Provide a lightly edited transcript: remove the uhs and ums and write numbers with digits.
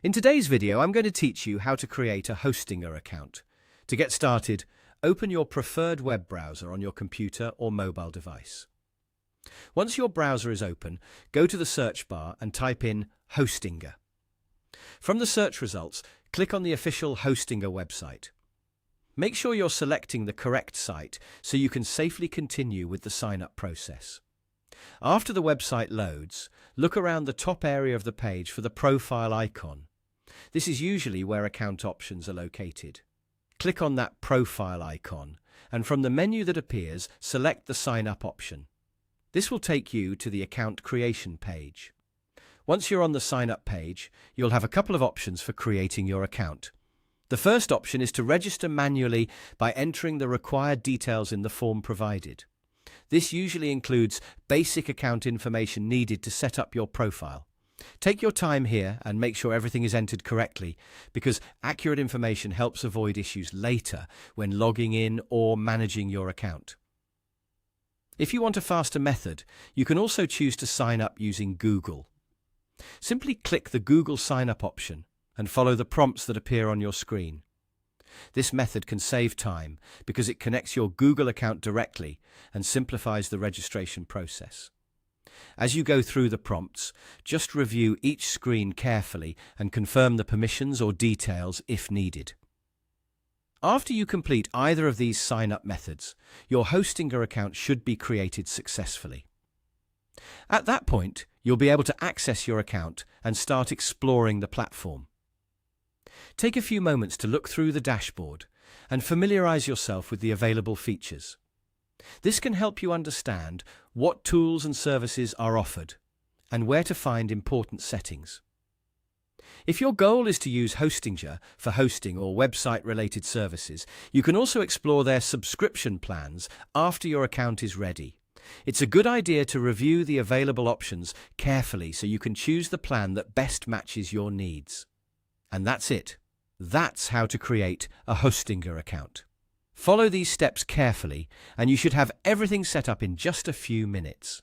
In today's video, I'm going to teach you how to create a Hostinger account. To get started, open your preferred web browser on your computer or mobile device. Once your browser is open, go to the search bar and type in Hostinger. From the search results, click on the official Hostinger website. Make sure you're selecting the correct site so you can safely continue with the sign-up process. After the website loads, look around the top area of the page for the profile icon. This is usually where account options are located. Click on that profile icon, and from the menu that appears, select the Sign Up option. This will take you to the account creation page. Once you're on the Sign Up page, you'll have a couple of options for creating your account. The first option is to register manually by entering the required details in the form provided. This usually includes basic account information needed to set up your profile. Take your time here and make sure everything is entered correctly, because accurate information helps avoid issues later when logging in or managing your account. If you want a faster method, you can also choose to sign up using Google. Simply click the Google Sign Up option and follow the prompts that appear on your screen. This method can save time because it connects your Google account directly and simplifies the registration process. As you go through the prompts, just review each screen carefully and confirm the permissions or details if needed. After you complete either of these sign-up methods, your Hostinger account should be created successfully. At that point, you'll be able to access your account and start exploring the platform. Take a few moments to look through the dashboard and familiarize yourself with the available features. This can help you understand what tools and services are offered and where to find important settings. If your goal is to use Hostinger for hosting or website-related services, you can also explore their subscription plans after your account is ready. It's a good idea to review the available options carefully so you can choose the plan that best matches your needs. And that's it. That's how to create a Hostinger account. Follow these steps carefully, and you should have everything set up in just a few minutes.